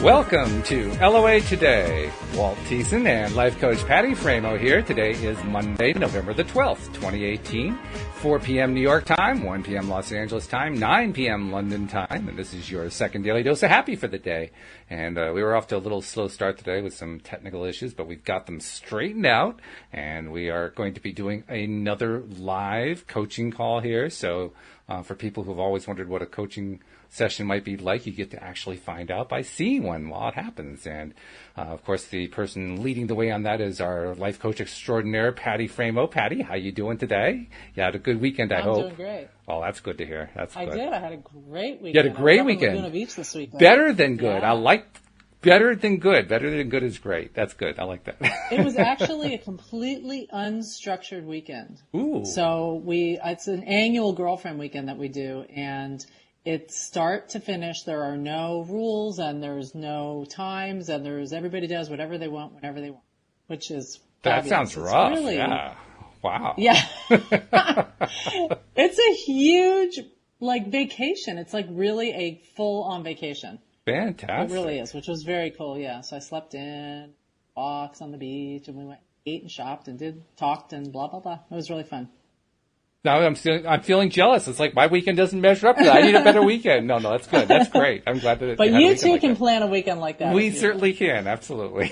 Welcome to LOA Today. Walt Thiessen and life coach Patty Framo here. Today is Monday, November the 12th, 2018, 4 p.m. New York time, 1 p.m. Los Angeles time, 9 p.m. London time, and this is your second daily dose of happy for the day. And we were off to a little slow start today with some technical issues, but we've got them straightened out, and we are going to be doing another live coaching call here. So for people who've always wondered what a coaching session might be like, you get to actually find out by seeing one while it happens. And of course, the person leading the way on that is our life coach extraordinaire, Patty Framo. Patty, how you doing today? You had a good weekend, I hope. I'm doing great. Oh, that's good to hear. That's good. I did. I had a great weekend. You had a great weekend. Laguna Beach this weekend. Better than good. Yeah. I like better than good. Better than good is great. That's good. I like that. It was actually a completely unstructured weekend. Ooh. So it's an annual girlfriend weekend that we do, and it's start to finish. There are no rules and there's no times, and everybody does whatever they want whenever they want, which is fabulous. That sounds rough. Really, yeah. Wow. Yeah. It's a huge vacation. It's like really a full on vacation. Fantastic. It really is, which was very cool. Yeah. So I slept in, walks on the beach, and we went, ate and shopped and talked and blah, blah, blah. It was really fun. Now I'm feeling jealous. It's like my weekend doesn't measure up to that. I need a better weekend. No, that's good. That's great. I'm glad that it. But you too can plan a weekend like that. We certainly can. Absolutely.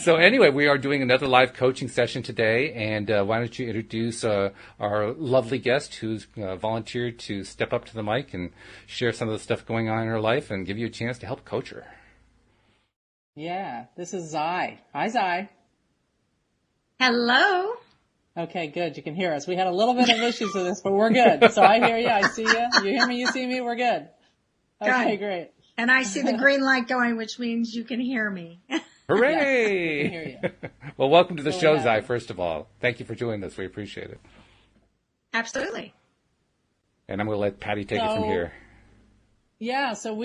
So anyway, we are doing another live coaching session today, and why don't you introduce our lovely guest who's volunteered to step up to the mic and share some of the stuff going on in her life and give you a chance to help coach her. Yeah, this is Zai. Hi, Zai. Hello. Okay, good. You can hear us. We had a little bit of issues with this, but we're good. So I hear you. I see you. You hear me. You see me. We're good. Okay, great. And I see the green light going, which means you can hear me. Hooray! Yes, I can hear you. Well, welcome to the show, Zai, first of all. Thank you for doing this. We appreciate it. Absolutely. And I'm going to let Patty take it from here. Yeah, so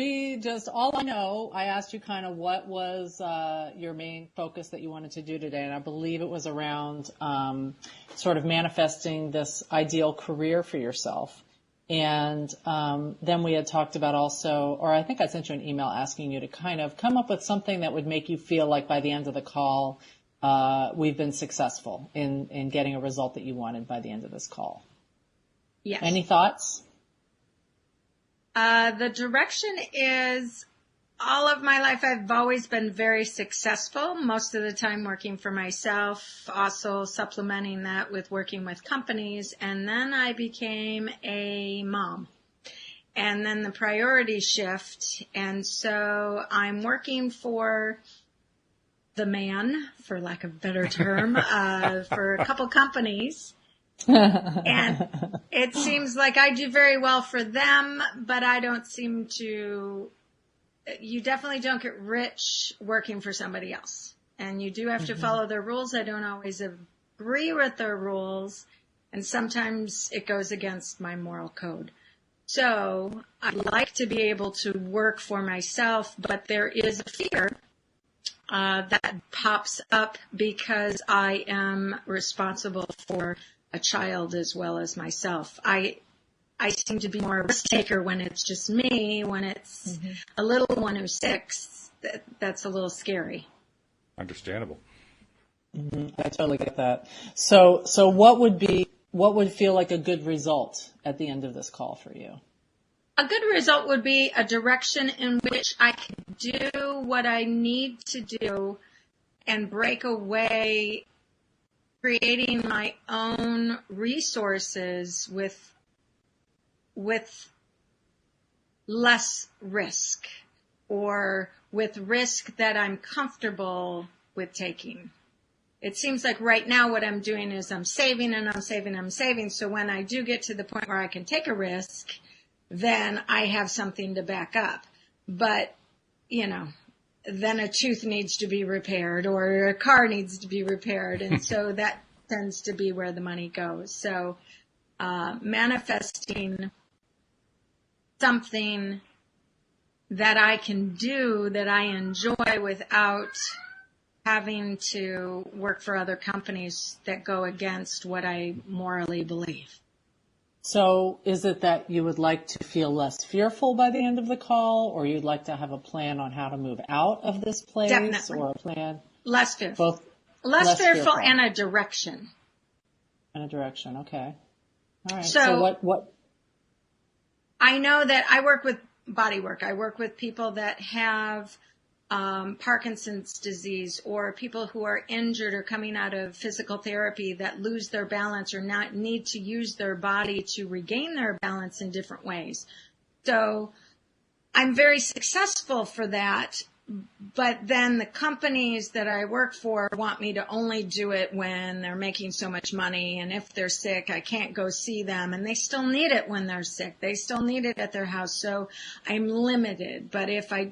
all I know, I asked you kind of what was your main focus that you wanted to do today, and I believe it was around sort of manifesting this ideal career for yourself. And then we had talked about also, or I think I sent you an email asking you to kind of come up with something that would make you feel like by the end of the call, we've been successful in getting a result that you wanted by the end of this call. Yes. Any thoughts? The direction is all of my life I've always been very successful, most of the time working for myself, also supplementing that with working with companies. And then I became a mom. And then the priorities shift. And so I'm working for the man, for lack of a better term, for a couple companies. And it seems like I do very well for them, but I don't seem to, you definitely don't get rich working for somebody else. And you do have to follow their rules. I don't always agree with their rules. And sometimes it goes against my moral code. So I'd like to be able to work for myself, but there is a fear that pops up because I am responsible for a child as well as myself. I seem to be more a risk taker when it's just me. When it's a little one who's 6, that's a little scary. Understandable. I totally get that. So what would feel like a good result at the end of this call for you? A good result would be a direction in which I can do what I need to do and break away, creating my own resources with less risk, or with risk that I'm comfortable with taking. It seems like right now what I'm doing is I'm saving and I'm saving and I'm saving. So when I do get to the point where I can take a risk, then I have something to back up. But, then a tooth needs to be repaired or a car needs to be repaired. And so that tends to be where the money goes. So manifesting something that I can do that I enjoy without having to work for other companies that go against what I morally believe. So is it that you would like to feel less fearful by the end of the call, or you'd like to have a plan on how to move out of this place? Definitely. Or a plan? Less fearful. Both. Less fearful and a direction. And a direction. Okay. All right. So what? I know that I work with body work. I work with people that have Parkinson's disease, or people who are injured or coming out of physical therapy that lose their balance or not need to use their body to regain their balance in different ways. So I'm very successful for that. But then the companies that I work for want me to only do it when they're making so much money. And if they're sick, I can't go see them. And they still need it when they're sick. They still need it at their house. So I'm limited. But if I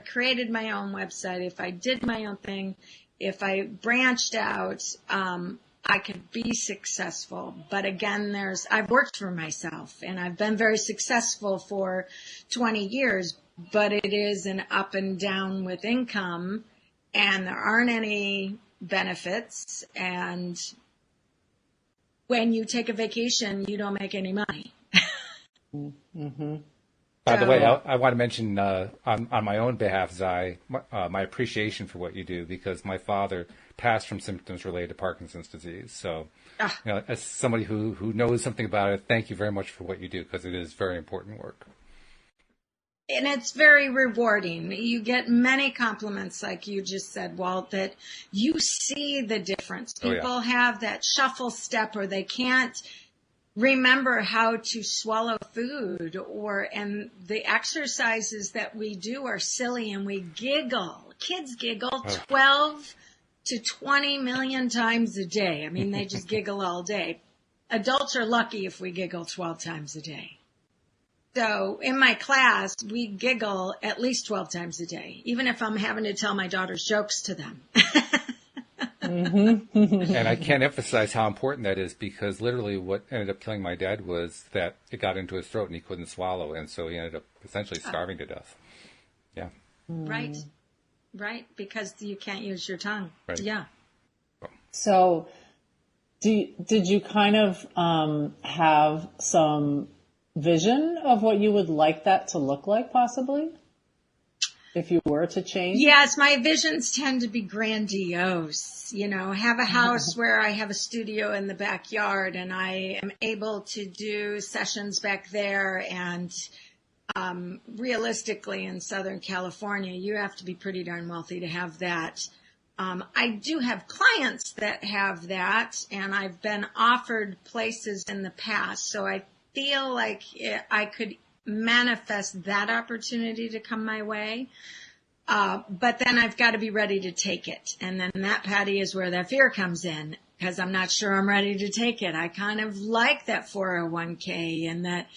created my own website, if I did my own thing, if I branched out, I could be successful. But again, I've worked for myself and I've been very successful for 20 years. But it is an up and down with income, and there aren't any benefits. And when you take a vacation, you don't make any money. Mm-hmm. By the way, I want to mention on my own behalf, Zai, my appreciation for what you do, because my father passed from symptoms related to Parkinson's disease. So, as somebody who knows something about it, thank you very much for what you do, because it is very important work. And it's very rewarding. You get many compliments, like you just said, Walt, that you see the difference. People have that shuffle step, or they can't remember how to swallow food, and the exercises that we do are silly and we giggle. Kids giggle 12 to 20 million times a day. I mean, they just giggle all day. Adults are lucky if we giggle 12 times a day. So in my class, we giggle at least 12 times a day, even if I'm having to tell my daughter's jokes to them. And I can't emphasize how important that is, because literally what ended up killing my dad was that it got into his throat and he couldn't swallow. And so he ended up essentially starving to death. Yeah. Right. Because you can't use your tongue. Right. Yeah. So did you kind of have some vision of what you would like that to look like, possibly, if you were to change? Yes, my visions tend to be grandiose. Have a house where I have a studio in the backyard and I am able to do sessions back there. And realistically, in Southern California, you have to be pretty darn wealthy to have that. I do have clients that have that, and I've been offered places in the past. So I feel like I could manifest that opportunity to come my way. But then I've got to be ready to take it. And then that, Patty, is where that fear comes in, because I'm not sure I'm ready to take it. I kind of like that 401k and that,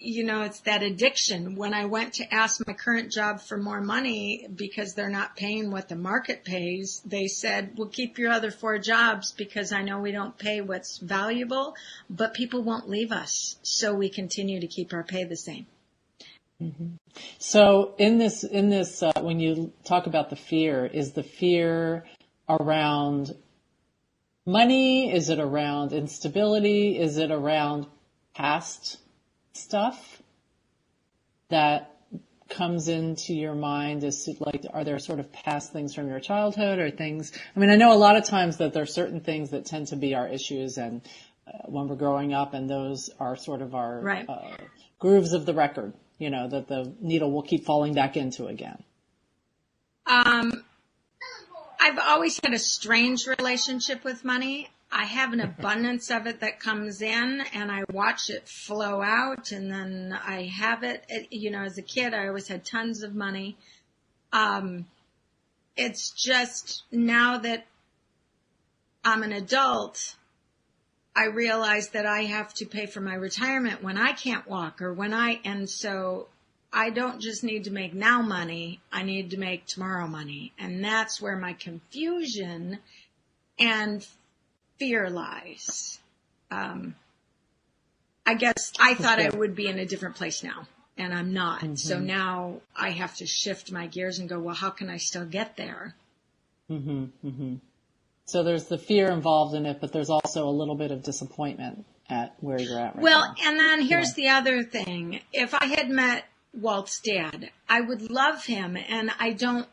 it's that addiction. When I went to ask my current job for more money because they're not paying what the market pays, they said, well, keep your other 4 jobs because I know we don't pay what's valuable, but people won't leave us. So we continue to keep our pay the same. Mm-hmm. So in this, when you talk about the fear, is the fear around money? Is it around instability? Is it around past stuff that comes into your mind? Is like, are there sort of past things from your childhood, or things? I mean, I know a lot of times that there are certain things that tend to be our issues, and when we're growing up, and those are sort of our grooves of the record, that the needle will keep falling back into again. I've always had a strange relationship with money. I have an abundance of it that comes in, and I watch it flow out, and then I have it. As a kid, I always had tons of money. It's just now that I'm an adult, I realize that I have to pay for my retirement when I can't walk, and so I don't just need to make now money, I need to make tomorrow money. And that's where my confusion and fear lies. I guess I thought I would be in a different place now, and I'm not. Mm-hmm. So now I have to shift my gears and go, well, how can I still get there? Mm-hmm. Mm-hmm. So there's the fear involved in it, but there's also a little bit of disappointment at where you're at right Well, now? and then here's the other thing. If I had met Walt's dad, I would love him, and I don't,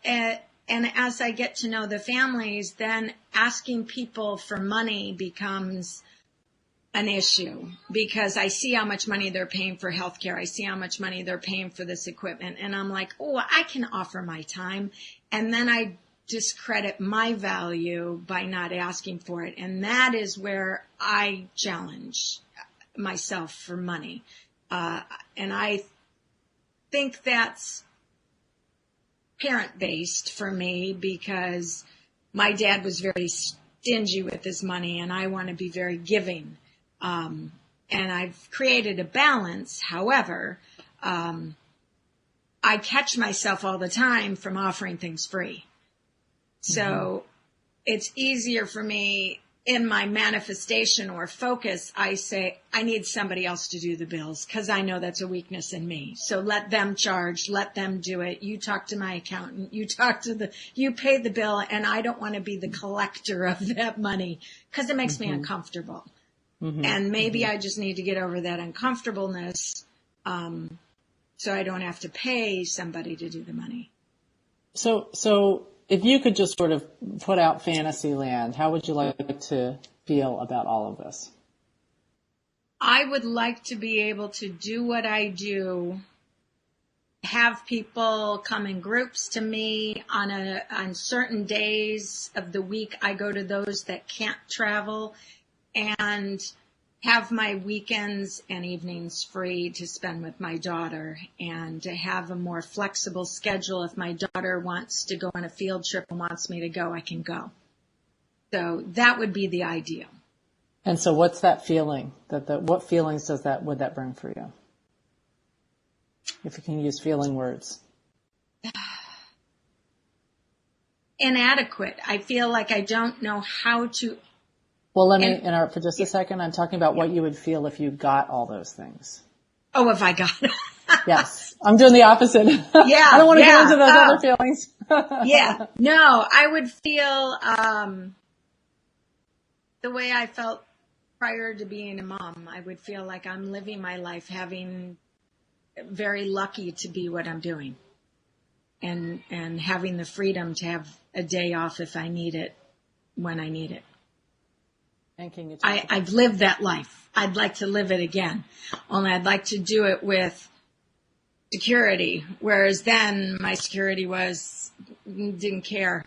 and as I get to know the families, then asking people for money becomes an issue because I see how much money they're paying for healthcare. I see how much money they're paying for this equipment. And I'm like, oh, I can offer my time. And then I discredit my value by not asking for it. And that is where I challenge myself for money. And I think that's parent-based for me because my dad was very stingy with his money and I want to be very giving. And I've created a balance. However, I catch myself all the time from offering things free. So it's easier for me in my manifestation or focus. I say, I need somebody else to do the bills because I know that's a weakness in me. So let them charge, let them do it. You talk to my accountant, you pay the bill, and I don't want to be the collector of that money because it makes me uncomfortable. And maybe I just need to get over that uncomfortableness so I don't have to pay somebody to do the money. So if you could just sort of put out fantasy land, how would you like to feel about all of this? I would like to be able to do what I do, have people come in groups to me on certain days of the week. I go to those that can't travel, and have my weekends and evenings free to spend with my daughter and to have a more flexible schedule. If my daughter wants to go on a field trip and wants me to go, I can go. So that would be the ideal. And so what's that feeling? What feelings would that bring for you? If you can use feeling words. Inadequate. I feel like I don't know how to. Well, let me interrupt for just a second. I'm talking about what you would feel if you got all those things. Oh, if I got it. Yes. I'm doing the opposite. Yeah. I don't want to go into those other feelings. Yeah. No, I would feel the way I felt prior to being a mom. I would feel like I'm living my life very lucky to be what I'm doing and having the freedom to have a day off if I need it when I need it. And can you I've lived that life. I'd like to live it again. Only I'd like to do it with security, whereas then my security didn't care.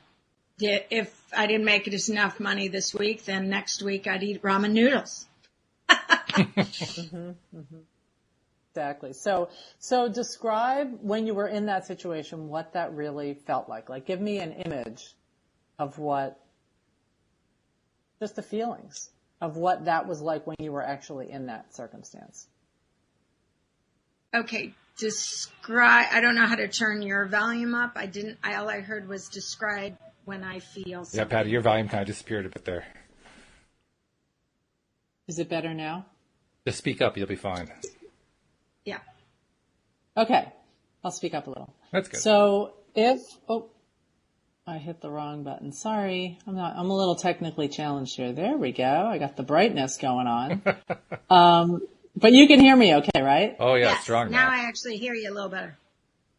If I didn't make it enough money this week, then next week I'd eat ramen noodles. Exactly. So describe when you were in that situation, what that really felt like. Like, give me an image of just the feelings of what that was like when you were actually in that circumstance. Okay. I don't know how to turn your volume up. All I heard was describe when I feel something. Yeah, Patty, your volume kind of disappeared a bit there. Is it better now? Just speak up. You'll be fine. Yeah. Okay. I'll speak up a little. That's good. So I hit the wrong button. Sorry. I'm a little technically challenged here. There we go. I got the brightness going on. But you can hear me okay, right? Oh yeah, yes. Strong now. I actually hear you a little better.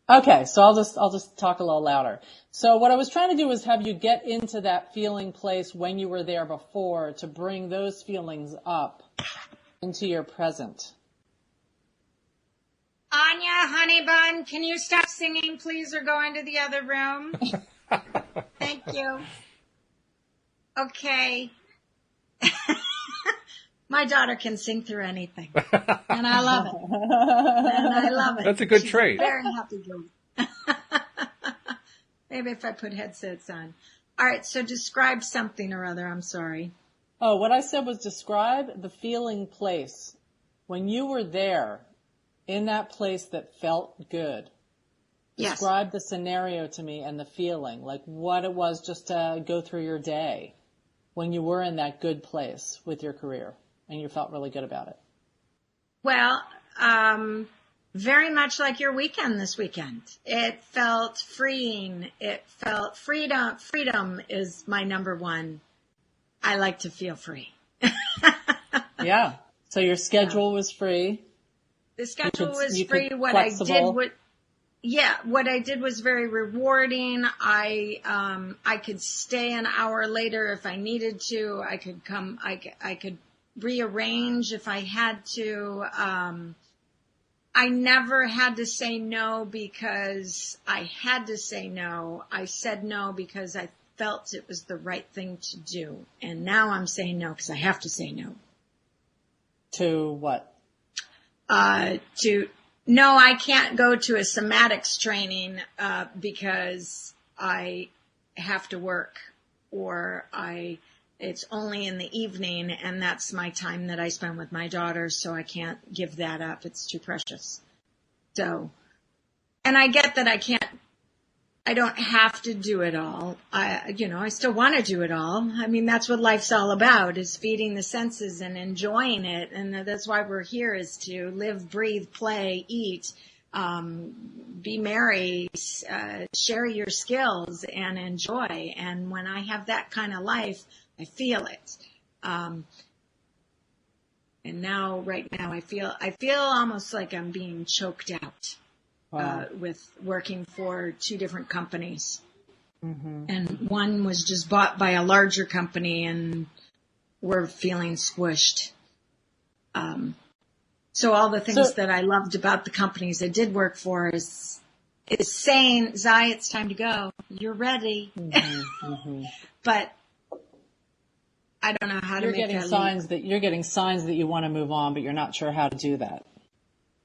Okay, so I'll just talk a little louder. So what I was trying to do was have you get into that feeling place when you were there before to bring those feelings up into your present. Anya, honey bun, can you stop singing, please, or go into the other room? Thank you. Okay. My daughter can sing through anything, and I love it. That's a good She's trait. Very happy girl. Maybe if I put headsets on. All right, so describe something or other. I'm sorry. Oh, what I said was describe the feeling place when you were there in that place that felt good. Yes. Describe the scenario to me and the feeling, like what it was just to go through your day when you were in that good place with your career and you felt really good about it. Well, very much like your weekend this weekend. It felt freeing. It felt freedom. Freedom is my number one. I like to feel free. Yeah. So your schedule was free. The schedule was free. What I did was very rewarding. I could stay an hour later if I needed to. I could come. I could rearrange if I had to. I never had to say no because I had to say no. I said no because I felt it was the right thing to do. And now I'm saying no because I have to say no. To what? No, I can't go to a somatics training, because I have to work, or it's only in the evening and that's my time that I spend with my daughter. So I can't give that up. It's too precious. So, and I get that I don't have to do it all. I still want to do it all. I mean, that's what life's all about, is feeding the senses and enjoying it. And that's why we're here, is to live, breathe, play, eat, be merry, share your skills and enjoy. And when I have that kind of life, I feel it. And now, right now, I feel almost like I'm being choked out. Wow. With working for 2 different companies. Mm-hmm. And one was just bought by a larger company and we're feeling squished. So all the things that I loved about the companies I did work for is saying, Zai, it's time to go. You're ready. Mm-hmm. Mm-hmm. But I don't know how to make that You're getting signs that you want to move on, but you're not sure how to do that.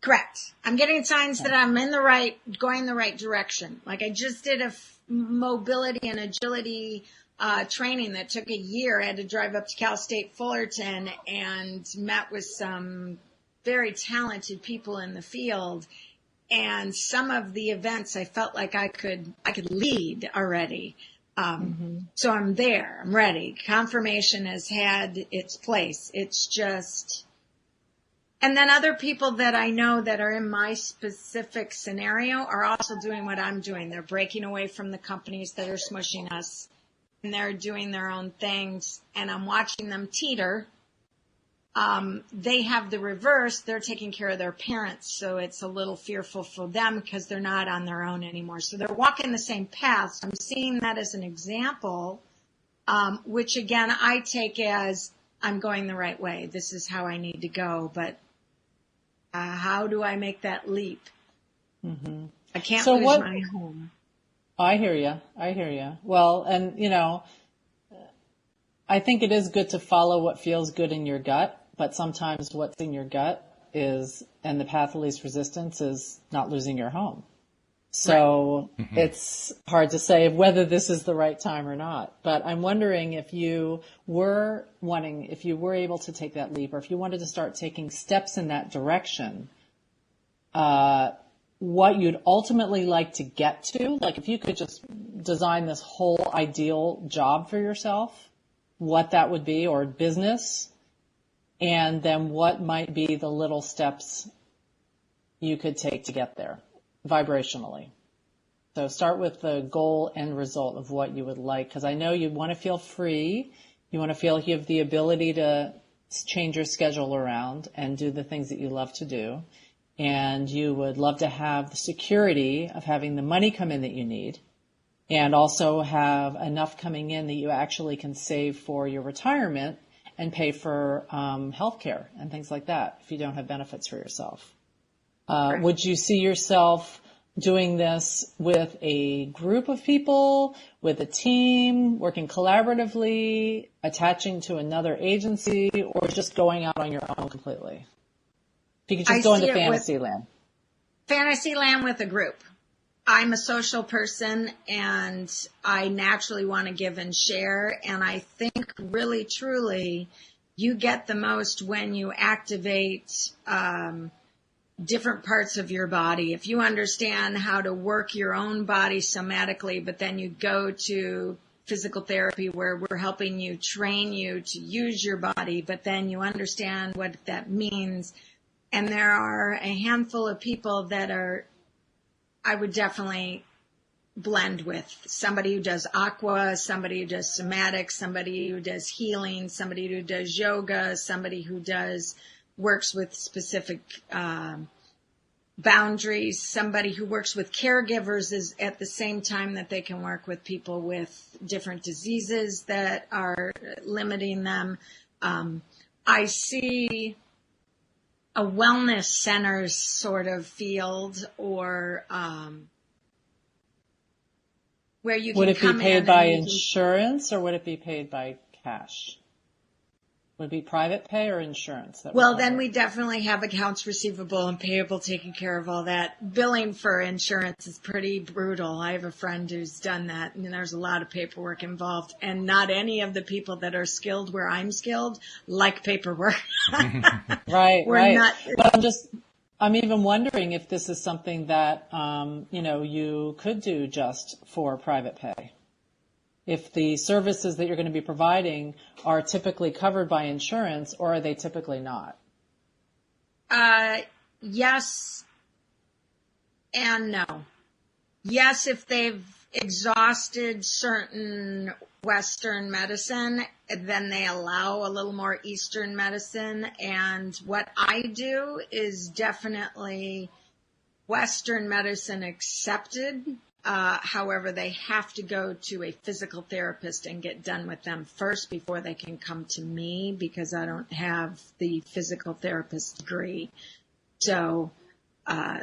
Correct. I'm getting signs that I'm going the right direction. Like I just did a mobility and agility training that took a year. I had to drive up to Cal State Fullerton and met with some very talented people in the field. And some of the events I felt like I could lead already. So I'm there. I'm ready. Confirmation has had its place. It's just. And then other people that I know that are in my specific scenario are also doing what I'm doing. They're breaking away from the companies that are smushing us, and they're doing their own things. And I'm watching them teeter. They have the reverse. They're taking care of their parents. So it's a little fearful for them because they're not on their own anymore. So they're walking the same path. So I'm seeing that as an example, which again, I take as I'm going the right way. This is how I need to go. But how do I make that leap? Mm-hmm. I can't lose my home. I hear you. Well, and I think it is good to follow what feels good in your gut, but sometimes what's in your gut and the path of least resistance is not losing your home. So right. Mm-hmm. It's hard to say whether this is the right time or not. But I'm wondering if you were able to take that leap, or if you wanted to start taking steps in that direction, what you'd ultimately like to get to, like if you could just design this whole ideal job for yourself, what that would be, or business, and then what might be the little steps you could take to get there vibrationally. So start with the goal and result of what you would like, because I know you want to feel free. You want to feel you have the ability to change your schedule around and do the things that you love to do. And you would love to have the security of having the money come in that you need, and also have enough coming in that you actually can save for your retirement and pay for healthcare and things like that if you don't have benefits for yourself. Right. Would you see yourself doing this with a group of people, with a team, working collaboratively, attaching to another agency, or just going out on your own completely? If you could just go into fantasy land. Fantasy land with a group. I'm a social person and I naturally want to give and share. And I think really, truly, you get the most when you activate different parts of your body. If you understand how to work your own body somatically, but then you go to physical therapy where we're helping you train you to use your body, but then you understand what that means. And there are a handful of people that I would definitely blend with. Somebody who does aqua, somebody who does somatic, somebody who does healing, somebody who does yoga, somebody who works with specific boundaries, somebody who works with caregivers is at the same time that they can work with people with different diseases that are limiting them. I see a wellness center sort of field, or where you can Would it be come paid in by and insurance, or would it be paid by cash? Would it be private pay or insurance? Well, then we definitely have accounts receivable and payable taking care of all that. Billing for insurance is pretty brutal. I have a friend who's done that, and there's a lot of paperwork involved. And not any of the people that are skilled where I'm skilled like paperwork. Right, We're right. not. But I'm even wondering if this is something that, you could do just for private pay. If the services that you're going to be providing are typically covered by insurance, or are they typically not? Yes and no. Yes, if they've exhausted certain Western medicine, then they allow a little more Eastern medicine. And what I do is definitely Western medicine accepted. However, they have to go to a physical therapist and get done with them first before they can come to me, because I don't have the physical therapist degree. So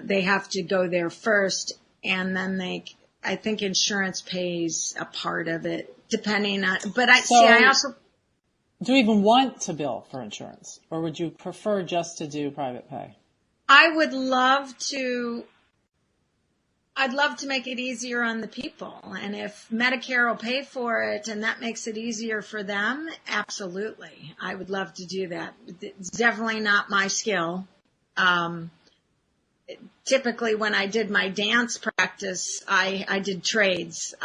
they have to go there first, and then I think insurance pays a part of it, depending on, but I also. Do you even want to bill for insurance, or would you prefer just to do private pay? I'd love to make it easier on the people. And if Medicare will pay for it and that makes it easier for them, absolutely. I would love to do that. It's definitely not my skill. Typically when I did my dance practice, I did trades.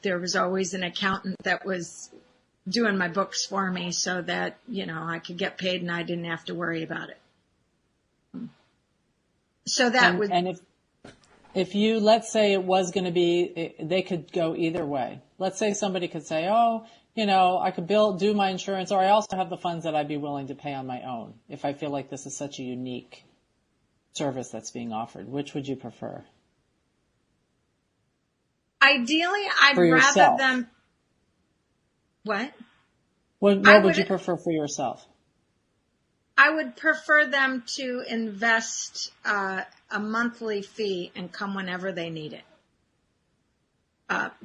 There was always an accountant that was doing my books for me so that, I could get paid and I didn't have to worry about it. So that would. And if you, let's say it was going to be, they could go either way. Let's say somebody could say, I could do my insurance, or I also have the funds that I'd be willing to pay on my own if I feel like this is such a unique service that's being offered. Which would you prefer? Ideally, I'd For yourself. rather them. What? What would you prefer for yourself? I would prefer them to invest a monthly fee and come whenever they need it.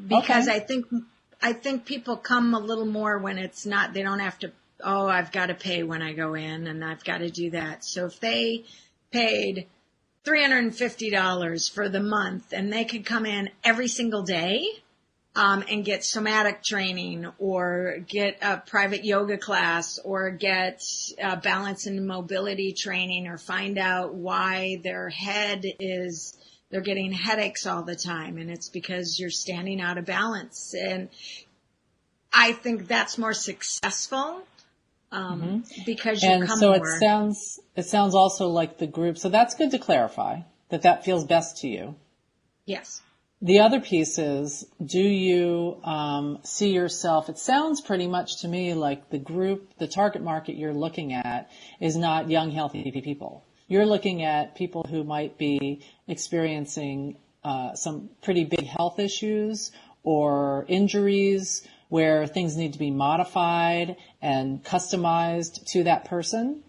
Because okay. I think people come a little more when it's not, they don't have to, I've got to pay when I go in and I've got to do that. So if they paid $350 for the month and they could come in every single day, and get somatic training, or get a private yoga class, or get balance and mobility training, or find out why they're getting headaches all the time. And it's because you're standing out of balance. And I think that's more successful, because you come so more. It sounds also like the group. So that's good to clarify that feels best to you. Yes. The other piece is, do you see yourself, it sounds pretty much to me like the target market you're looking at is not young, healthy people. You're looking at people who might be experiencing some pretty big health issues or injuries where things need to be modified and customized to that person,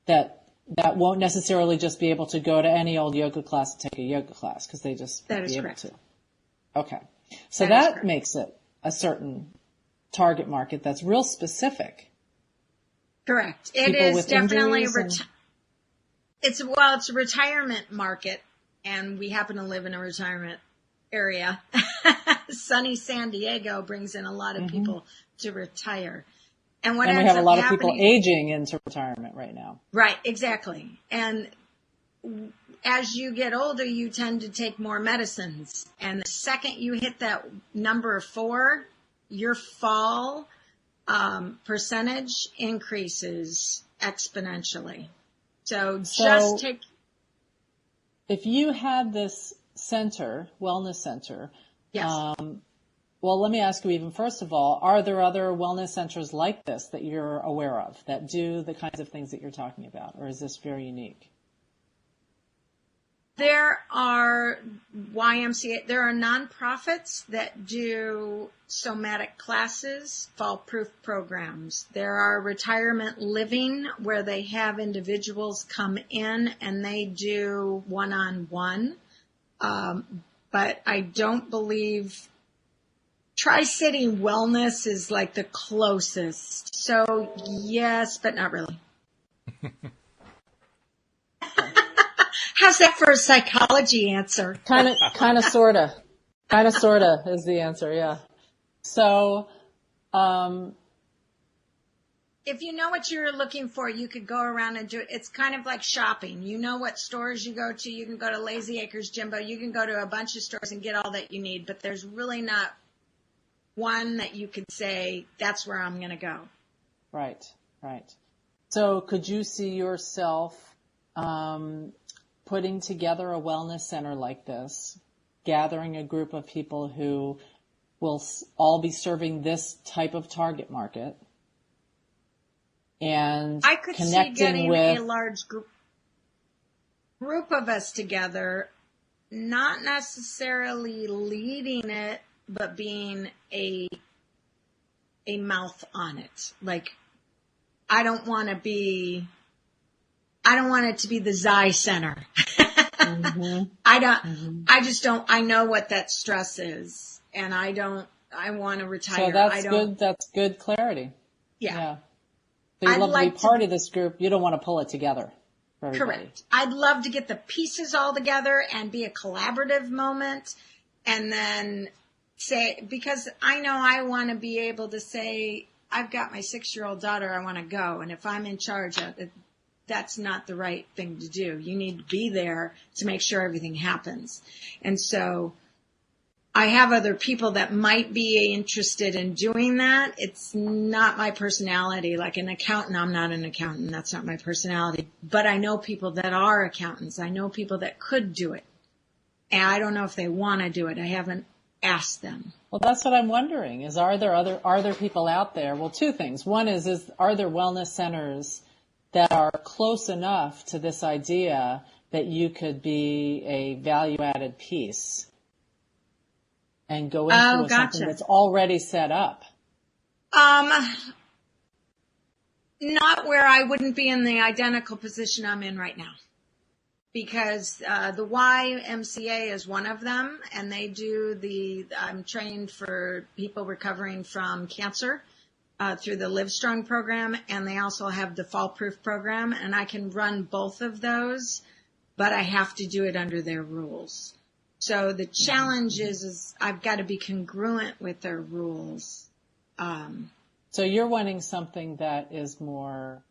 that won't necessarily just be able to go to any old yoga class and take a yoga class, because they just won't be able to. Okay. So that makes it a certain target market that's real specific. Correct. It is definitely it's a retirement market, and we happen to live in a retirement area. Sunny San Diego brings in a lot of people to retire. And we have a lot of people aging into retirement right now. Right, exactly. And as you get older, you tend to take more medicines. And the second you hit that number 4, your fall percentage increases exponentially. So just take. If you had this wellness center. Yes. Well, let me ask you even first of all, are there other wellness centers like this that you're aware of that do the kinds of things that you're talking about, or is this very unique? There are YMCA, there are nonprofits that do somatic classes, fall-proof programs. There are retirement living where they have individuals come in and they do one-on-one. But I don't believe Tri-City Wellness is like the closest. So yes, but not really. How's that for a psychology answer? Kind of, sorta is the answer. Yeah. So, if you know what you're looking for, you could go around and do it. It's kind of like shopping. You know what stores you go to. You can go to Lazy Acres, Jimbo. You can go to a bunch of stores and get all that you need, but there's really not one that you could say, that's where I'm going to go. Right. So could you see yourself, putting together a wellness center like this, gathering a group of people who will all be serving this type of target market, and I could connecting see getting with a large group of us together, not necessarily leading it, but being a mouth on it. Like, I don't want it to be the Xi Center. Mm-hmm. I know what that stress is, and I want to retire. So that's good clarity. Yeah. So you'd love to be part of this group. You don't want to pull it together for everybody. Correct. I'd love to get the pieces all together and be a collaborative moment, and then say, because I know I want to be able to say, I've got my 6-year-old daughter, I want to go. And if I'm in charge of it, that's not the right thing to do. You need to be there to make sure everything happens. And so I have other people that might be interested in doing that. It's not my personality. Like an accountant, I'm not an accountant. That's not my personality. But I know people that are accountants. I know people that could do it. And I don't know if they want to do it. I haven't asked them. Well, that's what I'm wondering is, are there people out there? Well, two things. One is are there wellness centers that are close enough to this idea that you could be a value-added piece and go into something that's already set up? Not where I wouldn't be in the identical position I'm in right now. Because the YMCA is one of them, and they do I'm trained for people recovering from cancer through the Live Strong program, and they also have the Fall Proof program, and I can run both of those, but I have to do it under their rules. So the challenge is I've got to be congruent with their rules. So you're wanting something that is more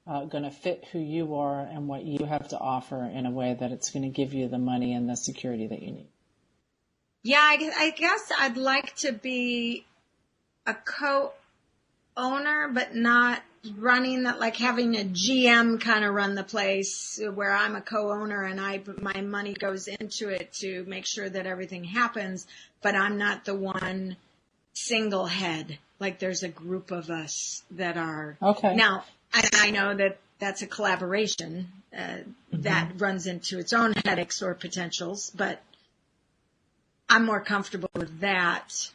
going to fit who you are and what you have to offer in a way that it's going to give you the money and the security that you need. Yeah, I guess I'd like to be a co-owner, but not running that, like having a GM kind of run the place where I'm a co-owner and my money goes into it to make sure that everything happens, but I'm not the one single head. Like there's a group of us that are. Okay. Now, I know that that's a collaboration that runs into its own headaches or potentials, but I'm more comfortable with that.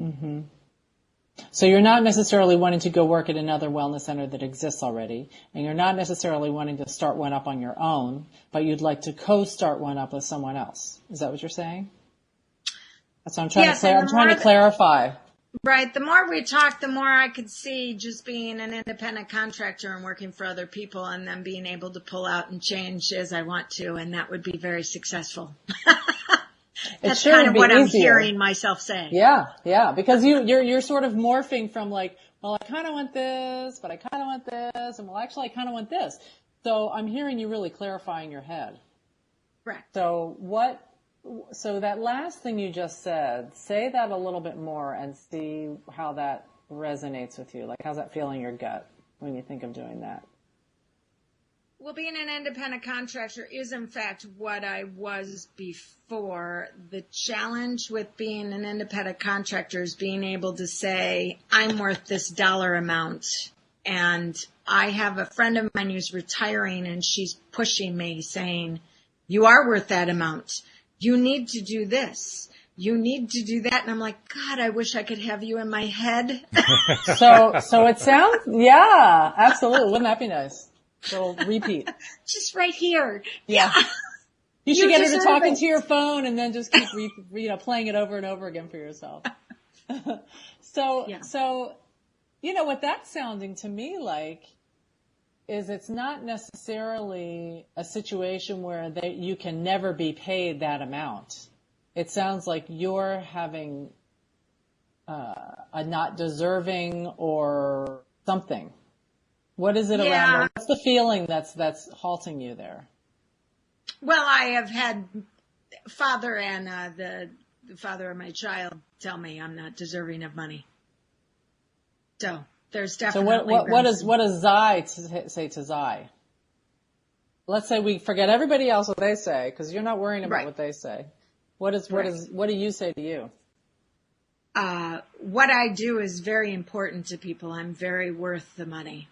Mm-hmm. So you're not necessarily wanting to go work at another wellness center that exists already, and you're not necessarily wanting to start one up on your own, but you'd like to co-start one up with someone else. Is that what you're saying? That's what I'm trying I'm trying to clarify. Right. The more we talk, the more I could see just being an independent contractor and working for other people and then being able to pull out and change as I want to, and that would be very successful. That's kind of what I'm hearing myself say. Yeah, because you're sort of morphing from like, well, I kind of want this, but I kind of want this, and well, actually, I kind of want this. So I'm hearing you really clarifying your head. Correct. So that last thing you just said, say that a little bit more and see how that resonates with you. Like, how's that feel in your gut when you think of doing that? Well, being an independent contractor is, in fact, what I was before. The challenge with being an independent contractor is being able to say, I'm worth this dollar amount. And I have a friend of mine who's retiring, and she's pushing me, saying, you are worth that amount. You need to do this. You need to do that. And I'm like, God, I wish I could have you in my head. So it sounds, yeah, absolutely. Wouldn't that be nice? So repeat. Just right here. Yeah. You should get her to talk it. into your phone and then just keep, playing it over and over again for yourself. So, what that's sounding to me like is it's not necessarily a situation where you can never be paid that amount. It sounds like you're having a not deserving or something. What is it around that? What's the feeling that's halting you there? Well, I have had father and the father of my child tell me I'm not deserving of money. So there's definitely. So what does Zai say to Zai? Let's say we forget everybody else what they say because you're not worrying about what they say. What do you say to you? What I do is very important to people. I'm very worth the money.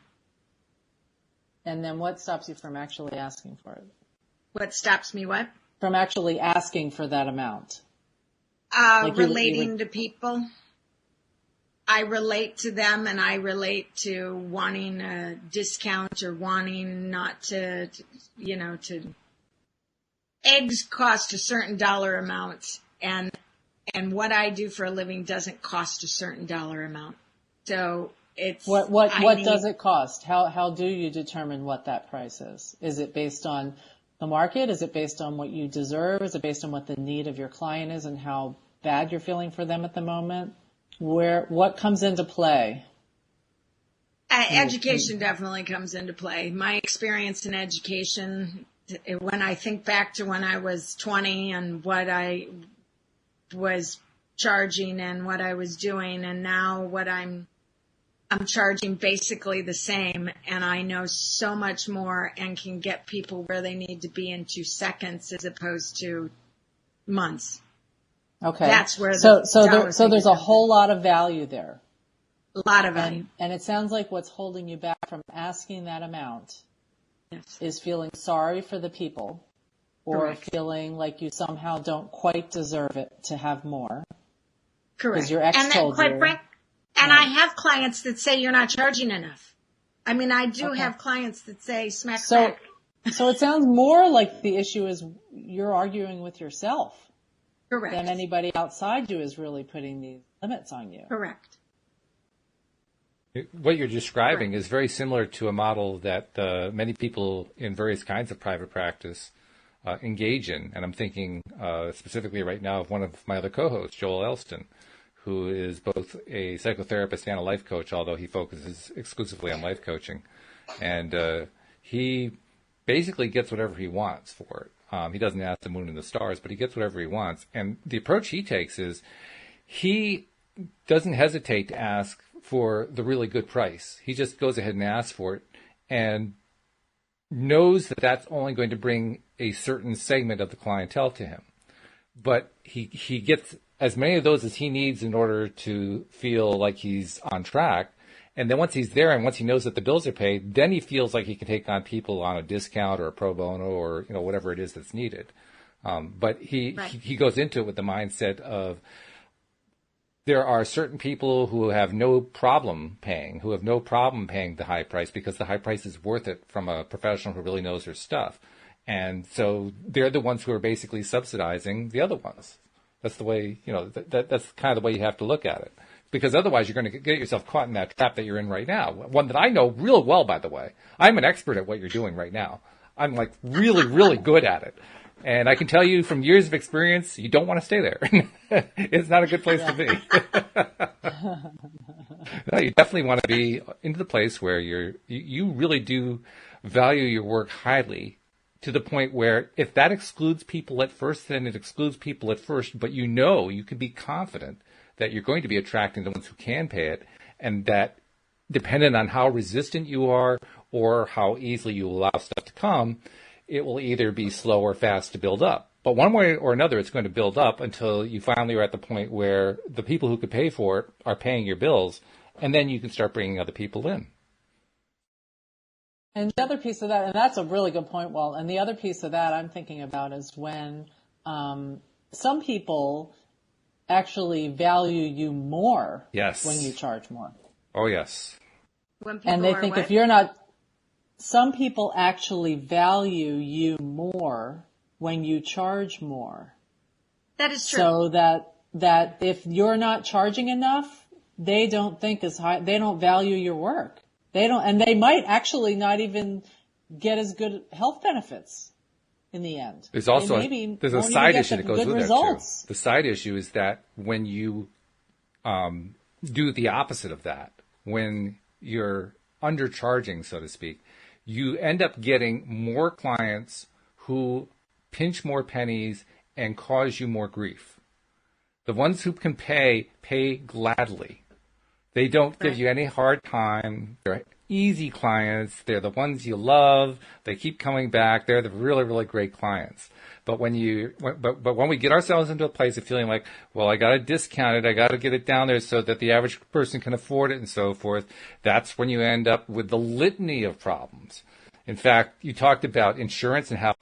And then what stops you from actually asking for it? What stops me what? From actually asking for that amount. Relating to people. I relate to them, and I relate to wanting a discount or wanting not to eggs cost a certain dollar amount, and what I do for a living doesn't cost a certain dollar amount. So it's what does it cost? How do you determine what that price is? Is it based on the market? Is it based on what you deserve? Is it based on what the need of your client is and how bad you're feeling for them at the moment? What comes into play? Education definitely comes into play. My experience in education, when I think back to when I was 20 and what I was charging and what I was doing, and now what I'm charging basically the same, and I know so much more and can get people where they need to be in 2 seconds as opposed to months. Okay. That's where there's a whole lot of value there. A lot of value. And it sounds like what's holding you back from asking that amount is feeling sorry for the people or feeling like you somehow don't quite deserve it to have more. Correct. Because your ex told you. And I have clients that say you're not charging enough. I mean, I do have clients that say smack back. So it sounds more like the issue is you're arguing with yourself. Correct. Than anybody outside you is really putting these limits on you. Correct. What you're describing is very similar to a model that many people in various kinds of private practice engage in. And I'm thinking specifically right now of one of my other co-hosts, Joel Elston, who is both a psychotherapist and a life coach, although he focuses exclusively on life coaching. And he basically gets whatever he wants for it. He doesn't ask the moon and the stars, but he gets whatever he wants. And the approach he takes is he doesn't hesitate to ask for the really good price. He just goes ahead and asks for it and knows that that's only going to bring a certain segment of the clientele to him. But he gets as many of those as he needs in order to feel like he's on track. And then once he's there and once he knows that the bills are paid, then he feels like he can take on people on a discount or a pro bono or whatever it is that's needed. But he goes into it with the mindset of there are certain people who have no problem paying the high price because the high price is worth it from a professional who really knows their stuff. And so they're the ones who are basically subsidizing the other ones. That's the way, that's kind of the way you have to look at it. Because otherwise you're going to get yourself caught in that trap that you're in right now. One that I know real well, by the way. I'm an expert at what you're doing right now. I'm like really, really good at it. And I can tell you from years of experience, you don't want to stay there. It's not a good place to be. No, you definitely want to be into the place where you really do value your work highly to the point where if that excludes people at first, then it excludes people at first. But you can be confident that you're going to be attracting the ones who can pay it, and that dependent on how resistant you are or how easily you allow stuff to come, it will either be slow or fast to build up. But one way or another, it's going to build up until you finally are at the point where the people who could pay for it are paying your bills, and then you can start bringing other people in. And the other piece of that, and that's a really good point, Walt, and the other piece of that I'm thinking about is when some people actually value you more when you charge more. Oh, yes. When people and they think if you're not, some people actually value you more when you charge more. That is true. So that if you're not charging enough, they don't think as high, they don't value your work. They don't, and they might actually not even get as good health benefits in the end. There's also there's a side issue that goes with it too. The side issue is that when you do the opposite of that, when you're undercharging, so to speak, you end up getting more clients who pinch more pennies and cause you more grief. The ones who can pay gladly. They don't give you any hard time. They're easy clients. They're the ones you love. They keep coming back. They're the really, really great clients. But when we get ourselves into a place of feeling like, well, I got to discount it, I got to get it down there so that the average person can afford it and so forth, that's when you end up with the litany of problems. In fact, you talked about insurance and how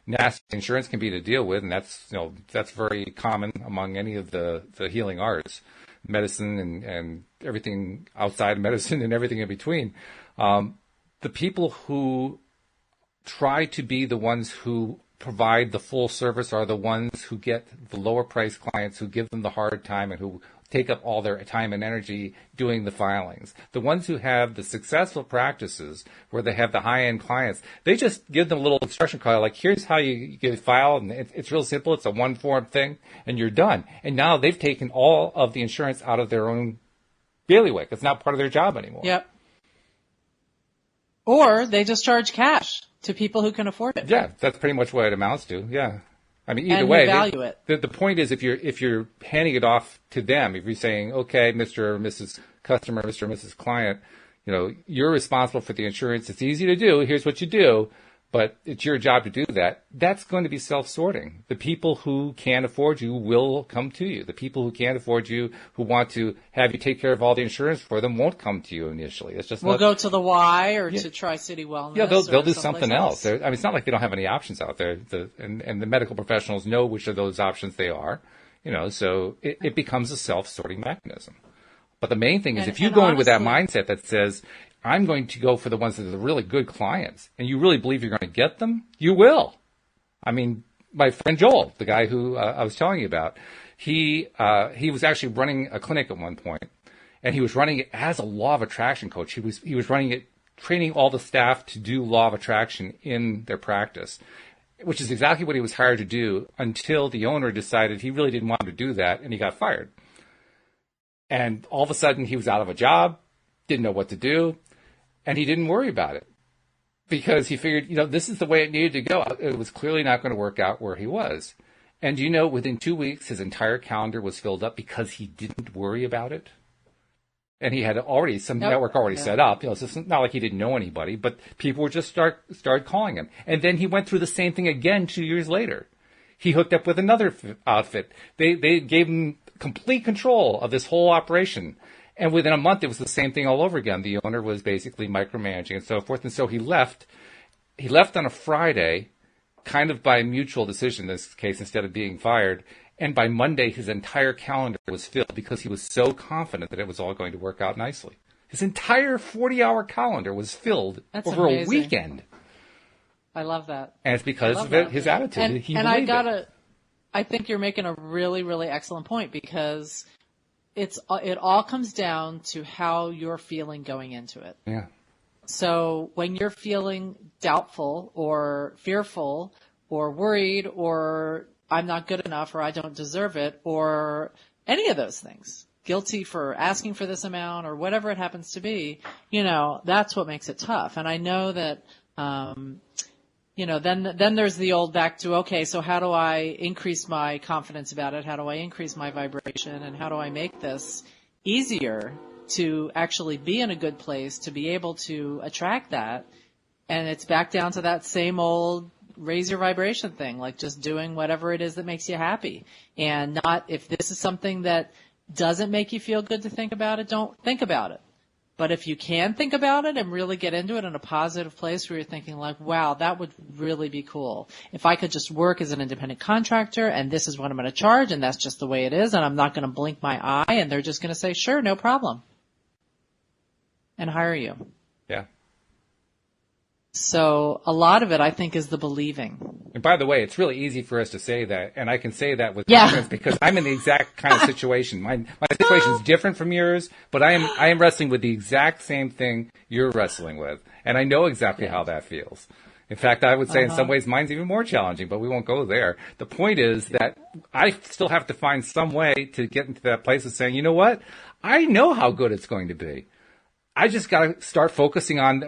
nasty insurance can be to deal with, and that's very common among any of the healing arts, medicine and everything outside of medicine and everything in between. The people who try to be the ones who provide the full service are the ones who get the lower price clients, who give them the hard time and who take up all their time and energy doing the filings. The ones who have the successful practices where they have the high-end clients, they just give them a little instruction card, like, here's how you get a file, and it's real simple. It's a one-form thing, and you're done. And now they've taken all of the insurance out of their own bailiwick. It's not part of their job anymore. Yep. Or they just charge cash to people who can afford it. Yeah, that's pretty much what it amounts to. Yeah. I mean, either and way, value it. The point is, if you're handing it off to them, if you're saying, okay, Mr. or Mrs. Customer, Mr. or Mrs. Client, you're responsible for the insurance. It's easy to do. Here's what you do, but it's your job to do that. That's going to be self-sorting. The people who can't afford you will come to you. The people who can't afford you, who want to have you take care of all the insurance for them, won't come to you initially. It's just we'll go to the Y or to Tri-City Wellness. Yeah, they'll do something else. I mean, it's not like they don't have any options out there. And the medical professionals know which of those options they are. So it becomes a self-sorting mechanism. But the main thing is, if you go in with that mindset that says, I'm going to go for the ones that are the really good clients, and you really believe you're going to get them, you will. I mean, my friend Joel, the guy who I was telling you about, he was actually running a clinic at one point, and he was running it as a law of attraction coach. He was running it, training all the staff to do law of attraction in their practice, which is exactly what he was hired to do until the owner decided he really didn't want to do that, and he got fired. And all of a sudden, he was out of a job, didn't know what to do. And he didn't worry about it because he figured, this is the way it needed to go. It was clearly not going to work out where he was. And within 2 weeks, his entire calendar was filled up because he didn't worry about it. And he had already network set up. So it's not like he didn't know anybody, but people were just started calling him. And then he went through the same thing again 2 years later. He hooked up with another outfit. They gave him complete control of this whole operation. And within a month, it was the same thing all over again. The owner was basically micromanaging and so forth. And so he left. He left on a Friday, kind of by mutual decision in this case, instead of being fired. And by Monday, his entire calendar was filled because he was so confident that it was all going to work out nicely. His entire 40-hour calendar was filled over a weekend. I love that. And it's because of his attitude. I think you're making a really, really excellent point because it all comes down to how you're feeling going into it. Yeah. So when you're feeling doubtful or fearful or worried or I'm not good enough or I don't deserve it or any of those things, guilty for asking for this amount or whatever it happens to be, that's what makes it tough. And I know that, then there's the old back to, okay, so how do I increase my confidence about it? How do I increase my vibration? And how do I make this easier to actually be in a good place to be able to attract that. And it's back down to that same old raise your vibration thing, like just doing whatever it is that makes you happy. And not, if this is something that doesn't make you feel good to think about it, don't think about it. But if you can think about it and really get into it in a positive place where you're thinking like, wow, that would really be cool. If I could just work as an independent contractor and this is what I'm going to charge and that's just the way it is and I'm not going to blink my eye and they're just going to say, sure, no problem, and hire you. Yeah. So a lot of it, I think, is the believing. And by the way, it's really easy for us to say that, and I can say that with confidence because I'm in the exact kind of situation. My situation is different from yours, but I am wrestling with the exact same thing you're wrestling with, and I know exactly how that feels. In fact, I would say in some ways mine's even more challenging, but we won't go there. The point is that I still have to find some way to get into that place of saying, you know what? I know how good it's going to be. I just got to start focusing on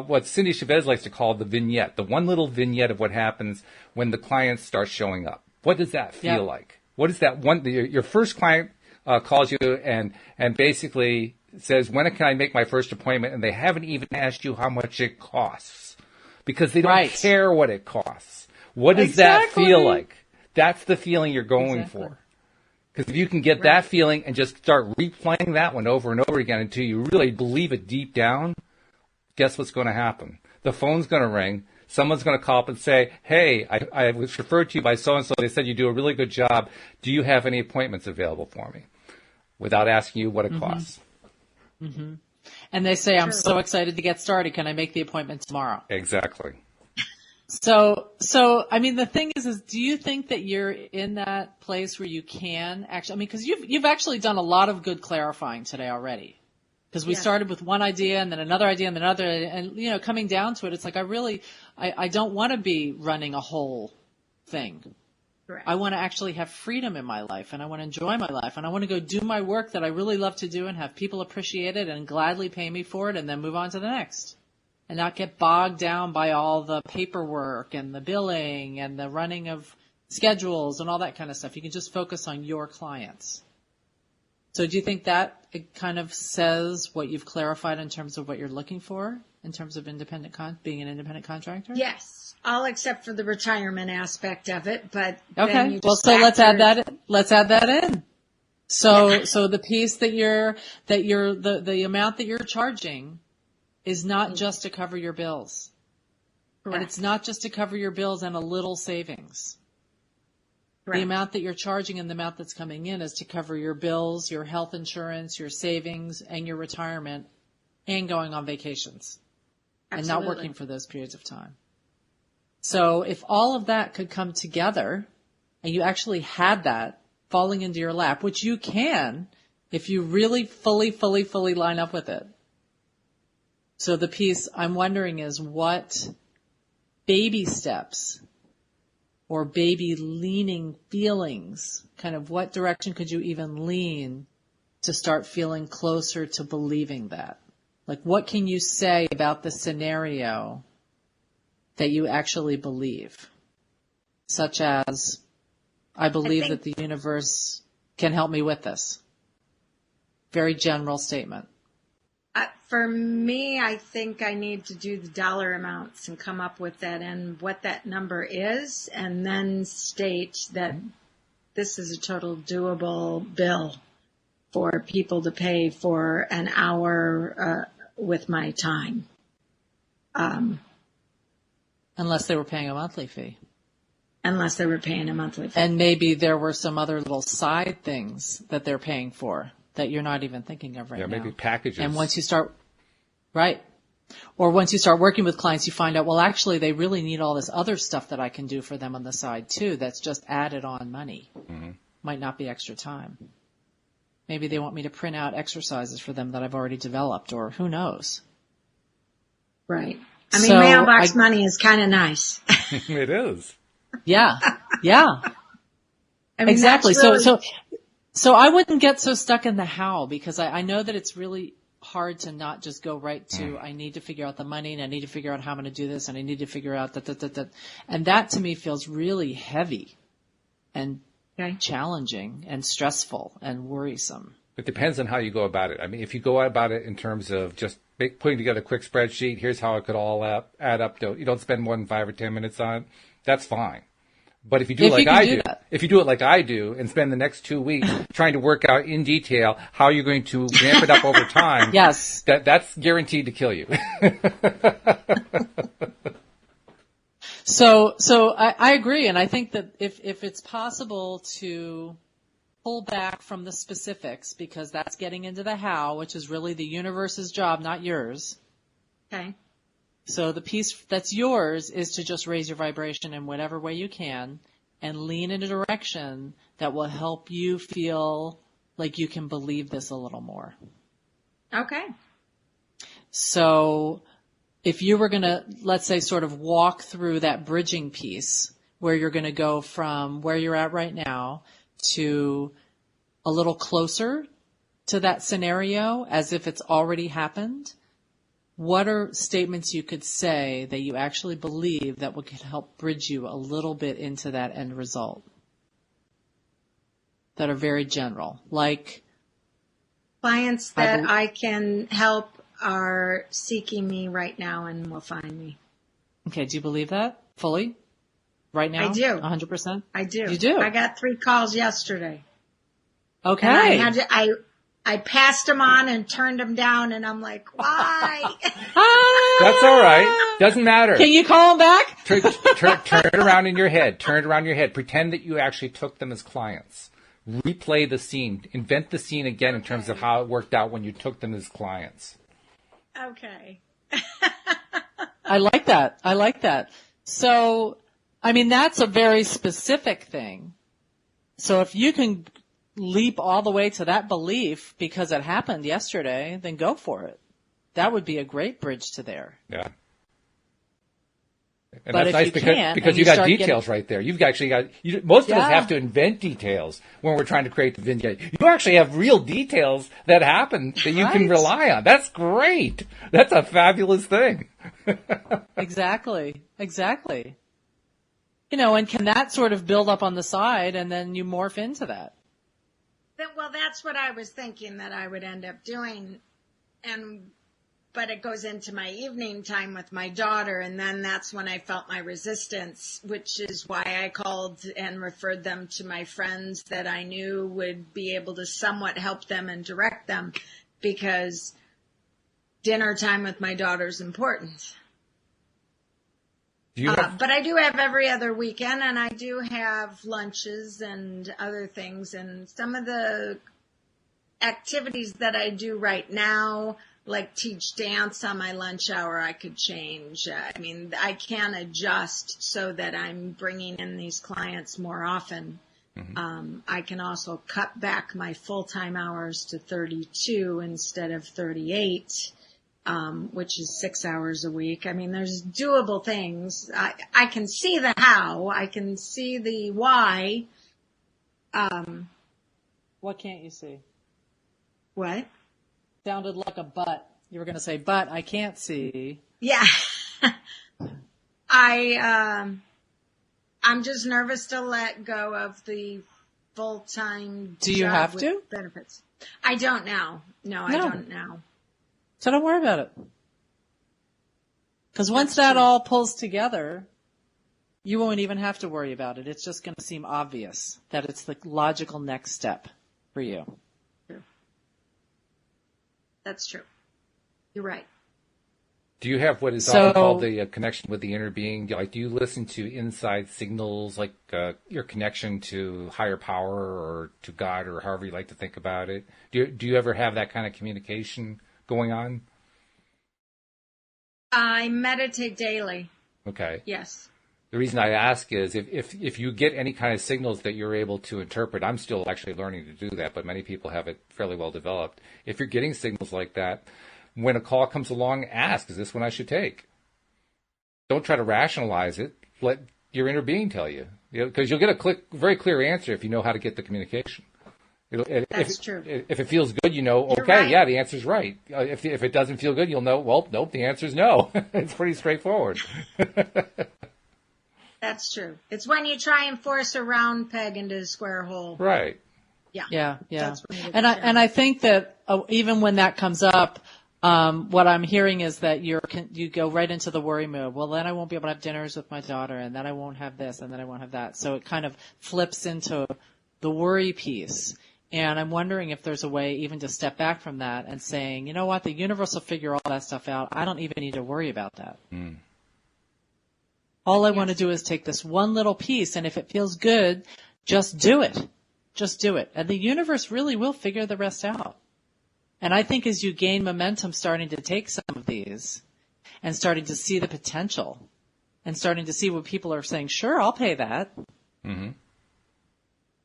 what Cindy Chavez likes to call the vignette, the one little vignette of what happens when the clients start showing up. What does that feel like? What is that one? Your first client calls you and basically says, when can I make my first appointment? And they haven't even asked you how much it costs because they don't care what it costs. What does that feel like? That's the feeling you're going for. Because if you can get that feeling and just start replaying that one over and over again until you really believe it deep down, guess what's going to happen? The phone's going to ring. Someone's going to call up and say, hey, I was referred to you by so-and-so. They said you do a really good job. Do you have any appointments available for me? Without asking you what it costs. Mm-hmm. And they say, I'm so excited to get started. Can I make the appointment tomorrow? Exactly. So, I mean, the thing is do you think that you're in that place where you can actually, I mean, because you've actually done a lot of good clarifying today already. Because we started with one idea and then another idea and then another, and, you know, coming down to it, it's like, I don't want to be running a whole thing. Correct. I want to actually have freedom in my life and I want to enjoy my life and I want to go do my work that I really love to do and have people appreciate it and gladly pay me for it and then move on to the next. And not get bogged down by all the paperwork and the billing and the running of schedules and all that kind of stuff. You can just focus on your clients. So do you think that it kind of says what you've clarified in terms of what you're looking for in terms of being an independent contractor? Yes, all except for the retirement aspect of it. But okay, then you well, so let's add that. Let's add that in. So the piece the amount that you're charging is not just to cover your bills. Correct. And it's not just to cover your bills and a little savings. Correct. The amount that you're charging and the amount that's coming in is to cover your bills, your health insurance, your savings, and your retirement, and going on vacations. Absolutely. And not working for those periods of time. So if all of that could come together and you actually had that falling into your lap, which you can if you really fully line up with it. So the piece I'm wondering is what baby steps or baby leaning feelings, kind of what direction could you even lean to start feeling closer to believing that? Like what can you say about the scenario that you actually believe? Such as, I believe that the universe can help me with this. Very general statement. For me, I think I need to do the dollar amounts and come up with that and what that number is, and then state that this is a total doable bill for people to pay for an hour with my time. Unless they were paying a monthly fee. Unless they were paying a monthly fee. And maybe there were some other little side things that they're paying for that you're not even thinking of right now. Yeah, maybe packages. And once you start, or once you start working with clients, you find out, well, actually, they really need all this other stuff that I can do for them on the side, too, that's just added on money. Mm-hmm. Might not be extra time. Maybe they want me to print out exercises for them that I've already developed, or who knows. Right. I mean, mailbox money is kind of nice. It is. Yeah. I mean, exactly. Really... So I wouldn't get so stuck in the how, because I know that it's really hard to not just go right to, I need to figure out the money and I need to figure out how I'm going to do this and I need to figure out that. And that to me feels really heavy and challenging and stressful and worrisome. It depends on how you go about it. I mean, if you go about it in terms of just putting together a quick spreadsheet, here's how it could all add up to, you don't spend more than 5 or 10 minutes on it, that's fine. But if you do it like I do, if you do it like I do and spend the next 2 weeks trying to work out in detail how you're going to ramp it up over time, yes, that's guaranteed to kill you. So I agree, and I think that if it's possible to pull back from the specifics, because that's getting into the how, which is really the universe's job, not yours. Okay. So the piece that's yours is to just raise your vibration in whatever way you can and lean in a direction that will help you feel like you can believe this a little more. Okay. So if you were going to, let's say, sort of walk through that bridging piece where you're going to go from where you're at right now to a little closer to that scenario as if it's already happened, what are statements you could say that you actually believe that could help bridge you a little bit into that end result that are very general? Like, clients that I can help are seeking me right now and will find me. Okay, do you believe that fully? Right now? I do. 100%? I do. You do? I got 3 calls yesterday. Okay. And I passed them on and turned them down, and I'm like, why? That's all right. Doesn't matter. Can you call them back? Turn it around in your head. Turn it around in your head. Pretend that you actually took them as clients. Replay the scene. Invent the scene again in terms of how it worked out when you took them as clients. Okay. I like that. I like that. So, I mean, that's a very specific thing. So if you can leap all the way to that belief because it happened yesterday, then go for it. That would be a great bridge to there. Yeah. And but that's nice because you got details right there. You've actually got, most of us have to invent details when we're trying to create the vignette. You actually have real details that happen that you can rely on. That's great. That's a fabulous thing. Exactly. Exactly. And can that sort of build up on the side and then you morph into that? Well, that's what I was thinking that I would end up doing. But it goes into my evening time with my daughter, and then that's when I felt my resistance, which is why I called and referred them to my friends that I knew would be able to somewhat help them and direct them, because dinner time with my daughter is important. But I do have every other weekend, and I do have lunches and other things, and some of the activities that I do right now, like teach dance on my lunch hour, I could change. I mean, I can adjust so that I'm bringing in these clients more often. Mm-hmm. I can also cut back my full-time hours to 32 instead of 38, which is 6 hours a week. I mean, there's doable things. I can see the how. I can see the why. What can't you see? What? Sounded like a but. You were going to say, but I can't see. Yeah. I'm just nervous to let go of the full-time Do you job have with to? benefits. I don't now. No, I don't now. So don't worry about it. Because once that all pulls together, you won't even have to worry about it. It's just going to seem obvious that it's the logical next step for you. That's true. You're right. Do you have what is often called the connection with the inner being? Do you listen to inside signals, like your connection to higher power or to God, or however you like to think about it? Do you ever have that kind of communication going on? I meditate daily. Okay. Yes. The reason I ask is if you get any kind of signals that you're able to interpret, I'm still actually learning to do that, but many people have it fairly well developed. If you're getting signals like that, when a call comes along, ask, is this one I should take? Don't try to rationalize it. Let your inner being tell you. Because you'll get a very clear answer if you know how to get the communication. That's true. If it feels good, okay, right. Yeah, the answer's right. If it doesn't feel good, you'll know, well, nope, the answer's no. It's pretty straightforward. That's true. It's when you try and force a round peg into a square hole. Right. Yeah. That's really And I think that even when that comes up, what I'm hearing is that you go right into the worry mode. Well, then I won't be able to have dinners with my daughter, and then I won't have this, and then I won't have that. So it kind of flips into the worry piece. And I'm wondering if there's a way even to step back from that and saying, you know what, the universe will figure all that stuff out. I don't even need to worry about that. All I want to do is take this one little piece, and if it feels good, just do it. Just do it. And the universe really will figure the rest out. And I think as you gain momentum starting to take some of these and starting to see the potential and starting to see what people are saying, sure, I'll pay that. Mm-hmm.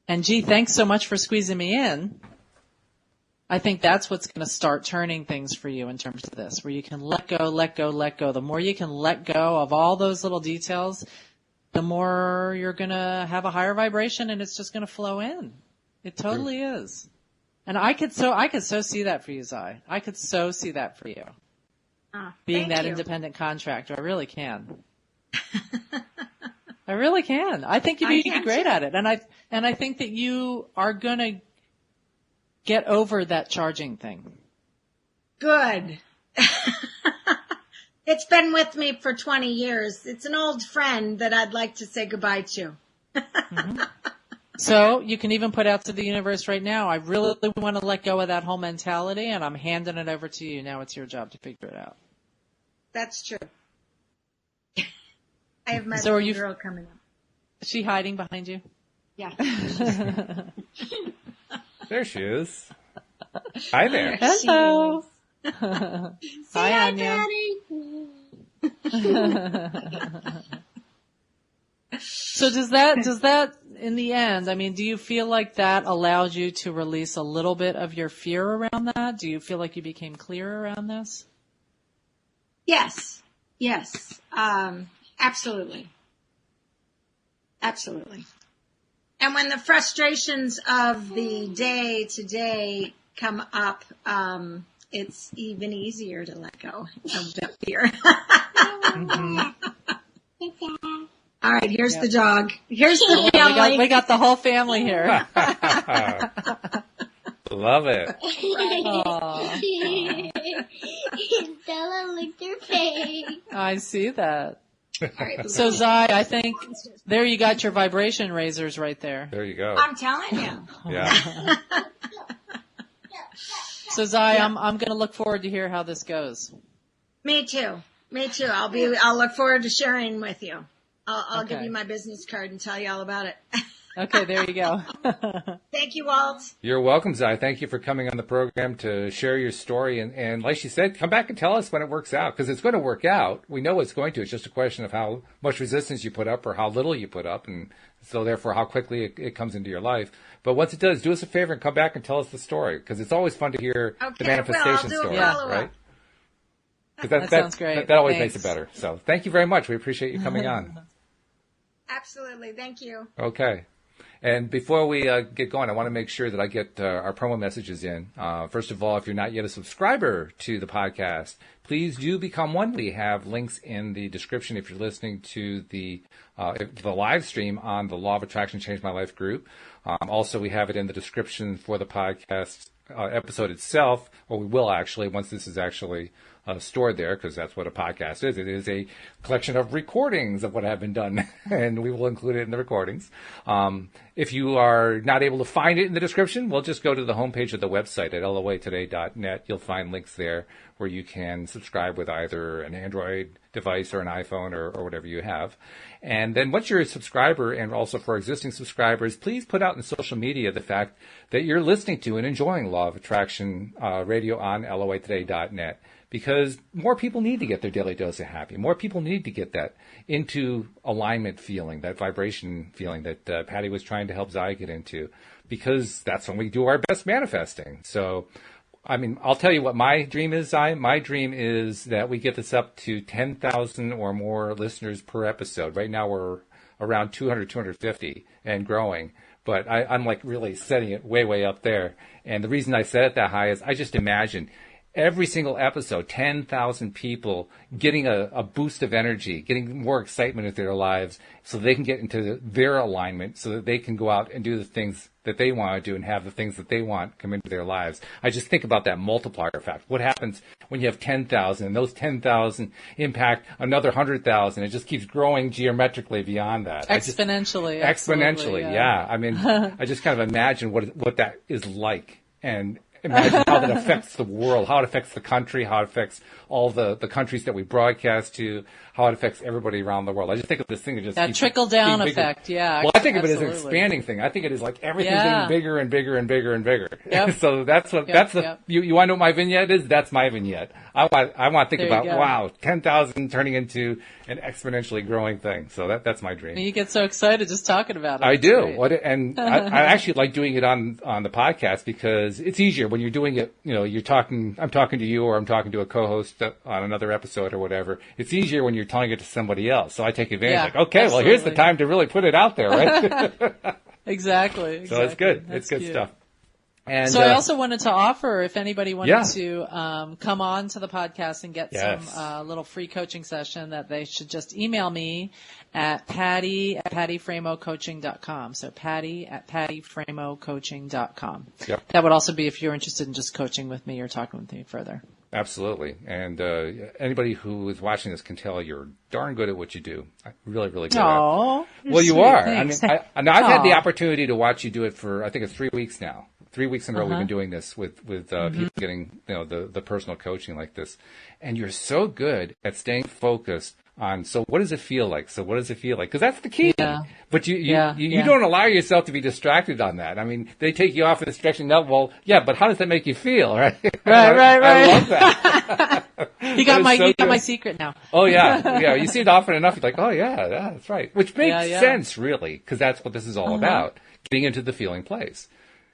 And gee, thanks so much for squeezing me in. I think that's what's going to start turning things for you in terms of this, where you can let go, let go, let go. The more you can let go of all those little details, the more you're going to have a higher vibration and it's just going to flow in. It totally is. And I could so see that for you, Zai. I could so see that for you. Being that independent contractor. I really can. I really can. I think you'd be great at it. And I think that you are going to get over that charging thing. Good. It's been with me for 20 years. It's an old friend that I'd like to say goodbye to. Mm-hmm. So you can even put out to the universe right now, I really want to let go of that whole mentality, and I'm handing it over to you. Now it's your job to figure it out. That's true. I have my girl coming up. Is she hiding behind you? Yeah. There she is. Hi there. Hello. Hi, Anya. Daddy. So does that, in the end, I mean, do you feel like that allowed you to release a little bit of your fear around that? Do you feel like you became clearer around this? Yes. Absolutely. Absolutely. And when the frustrations of the day to day come up, it's even easier to let go of that fear. Mm-hmm. All right, here's the dog. Here's the family. We got the whole family here. Love it. Stella licked her face. I see that. All right, so, Zai, I think there you got your vibration raisers right there. There you go. I'm telling you. Yeah. So, Zai, I'm going to look forward to hear how this goes. Me too. I'll look forward to sharing with you. I'll give you my business card and tell you all about it. Okay, there you go. Thank you, Walt. You're welcome, Zai. Thank you for coming on the program to share your story. And like she said, come back and tell us when it works out, because it's going to work out. We know it's going to. It's just a question of how much resistance you put up or how little you put up, and so therefore how quickly it comes into your life. But once it does, do us a favor and come back and tell us the story, because it's always fun to hear the manifestation story, right? That sounds great. That always makes it better. So thank you very much. We appreciate you coming on. Absolutely. Thank you. Okay. And before we get going, I want to make sure that I get our promo messages in. First of all, if you're not yet a subscriber to the podcast, please do become one. We have links in the description if you're listening to the live stream on the Law of Attraction Changed My Life group. Also, we have it in the description for the podcast episode itself, or we will actually, once this is actually stored there, because that's what a podcast is. It is a collection of recordings of what have been done, and we will include it in the recordings. If you are not able to find it in the description, well, just go to the homepage of the website at loatoday.net. You'll find links there where you can subscribe with either an Android device or an iPhone or whatever you have. And then once you're a subscriber, and also for existing subscribers, please put out in social media the fact that you're listening to and enjoying Law of Attraction radio on loatoday.net. Because more people need to get their daily dose of happy. More people need to get that into alignment feeling, that vibration feeling that Patty was trying to help Zai get into. Because that's when we do our best manifesting. So, I mean, I'll tell you what my dream is, Zai. My dream is that we get this up to 10,000 or more listeners per episode. Right now we're around 200, 250 and growing. But I'm like really setting it way, way up there. And the reason I set it that high is I just imagine every single episode, 10,000 people getting a boost of energy, getting more excitement into their lives so they can get into their alignment so that they can go out and do the things that they want to do and have the things that they want come into their lives. I just think about that multiplier effect. What happens when you have 10,000 and those 10,000 impact another 100,000? It just keeps growing geometrically beyond that. Exponentially. Exponentially, yeah. I mean, I just kind of imagine what that is like, and imagine how that affects the world, how it affects the country, how it affects all the countries that we broadcast to, how it affects everybody around the world. I just think of this thing that just that trickle-down effect, yeah. Well, I think of it as an expanding thing. I think it is like everything's getting bigger and bigger and bigger and bigger. Yep. So that's what you want to know what my vignette is? That's my vignette. I want to think about, wow, 10,000 turning into an exponentially growing thing. So that's my dream. You get so excited just talking about it. I do. And I actually like doing it on the podcast because it's easier when you're doing it, I'm talking to you or I'm talking to a co-host on another episode or whatever. It's easier when you're telling it to somebody else. So I take advantage. Well, here's the time to really put it out there, right? Exactly. So it's good. It's good stuff. And so I also wanted to offer, if anybody wanted to come on to the podcast and get some little free coaching session, that they should just email me at patty@pattyframocoaching.com. So patty@pattyframocoaching.com. Yep. That would also be if you're interested in just coaching with me or talking with me further. Absolutely. And anybody who is watching this can tell you're darn good at what you do. Really, really good at it. Well, you are. Thanks. I mean, I've had the opportunity to watch you do it for, I think it's 3 weeks now. 3 weeks in a row we've been doing this with people getting, the personal coaching like this. And you're so good at staying focused on, so what does it feel like? So what does it feel like? Because that's the key. Yeah. But you don't allow yourself to be distracted on that. I mean, they take you off in this direction. No, well, yeah, but how does that make you feel, right? Right. I love that. You got my secret now. Oh, yeah. You see it often enough. You're like, oh, yeah, that's right. Which makes sense, really, because that's what this is all about, getting into the feeling place.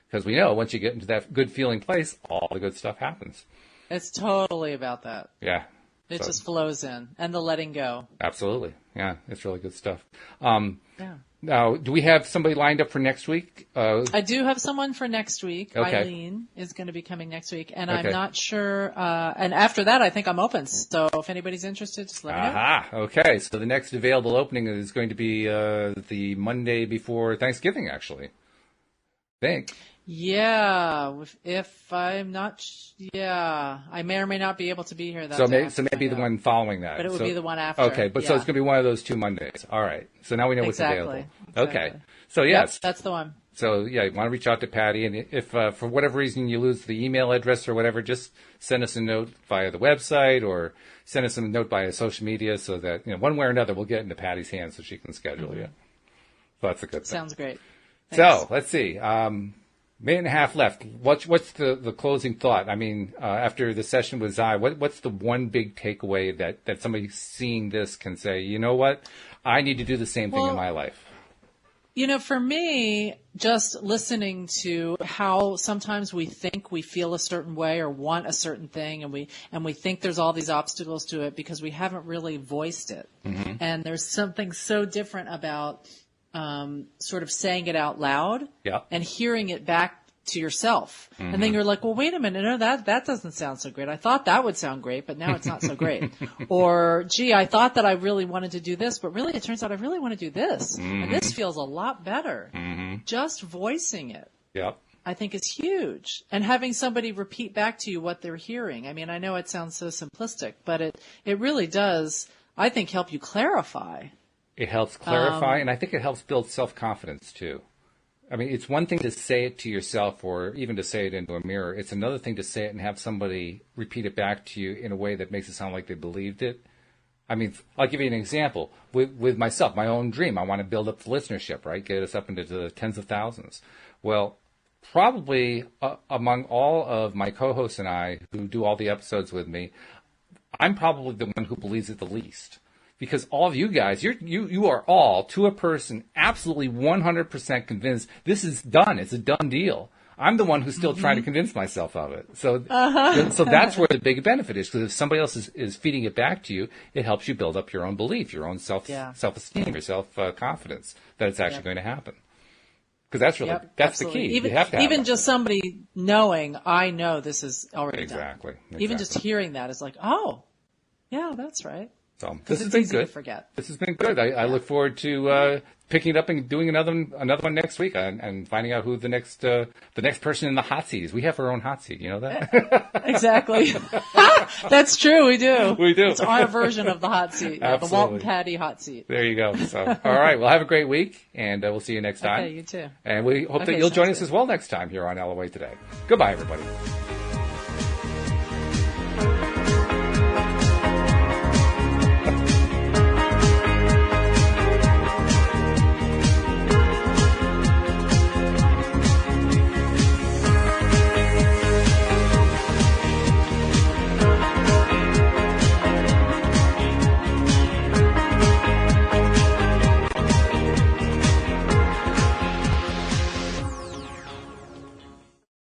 Because we know once you get into that good feeling place, all the good stuff happens. It's totally about that. Yeah. It just flows in, and the letting go. Absolutely. Yeah, it's really good stuff. Now, do we have somebody lined up for next week? I do have someone for next week. Okay. Eileen is going to be coming next week, and I'm not sure. And after that, I think I'm open. So if anybody's interested, just let me know. Aha. Okay. So the next available opening is going to be the Monday before Thanksgiving, actually. I think. Yeah, if I'm not, I may or may not be able to be here that day. So maybe the one following that. But it would be the one after. Okay, so it's going to be one of those 2 Mondays. All right. So now we know what's available. Exactly. Okay. So yes. Yep, that's the one. So you want to reach out to Patty, and if for whatever reason you lose the email address or whatever, just send us a note via the website or send us a note via social media so that, one way or another we'll get into Patty's hands so she can schedule you. So that's a good thing. Sounds great. Thanks. So let's see. Minute and a half left. What's the closing thought? I mean, after the session with Zai, what's the one big takeaway that somebody seeing this can say, you know what, I need to do the same thing in my life? For me, just listening to how sometimes we think we feel a certain way or want a certain thing, and we think there's all these obstacles to it because we haven't really voiced it. Mm-hmm. And there's something so different about sort of saying it out loud and hearing it back to yourself. Mm-hmm. And then you're like, well, wait a minute. No, that doesn't sound so great. I thought that would sound great, but now it's not so great. Or, gee, I thought that I really wanted to do this, but really it turns out I really want to do this. Mm-hmm. And this feels a lot better. Mm-hmm. Just voicing it. I think is huge. And having somebody repeat back to you what they're hearing. I mean, I know it sounds so simplistic, but it really does, I think, help you clarify. It helps clarify, and I think it helps build self-confidence, too. I mean, it's one thing to say it to yourself or even to say it into a mirror. It's another thing to say it and have somebody repeat it back to you in a way that makes it sound like they believed it. I mean, I'll give you an example. With myself, my own dream, I want to build up the listenership, right? Get us up into the tens of thousands. Well, probably among all of my co-hosts and I who do all the episodes with me, I'm probably the one who believes it the least. Because all of you guys, you are all, to a person, absolutely 100% convinced this is done. It's a done deal. I'm the one who's still trying to convince myself of it. So so that's where the big benefit is. Because if somebody else is feeding it back to you, it helps you build up your own belief, your own self-esteem, your self-confidence that it's actually going to happen. Because that's really, that's absolutely. the key. Even, you have to have even that. just somebody knowing, I know this is already Exactly. done. Even just hearing that is like, oh, yeah, that's right. So This has been good. To forget. This has been good. I look forward to picking it up and doing another one next week and finding out who the next person in the hot seat is. We have our own hot seat. You know that? Exactly. That's true. We do. We do. It's our version of the hot seat. The Walt and Patty hot seat. There you go. So, all right. Well, have a great week, and we'll see you next time. Okay, you too. And we hope that you'll join us as well next time here on LOA Today. Goodbye, everybody.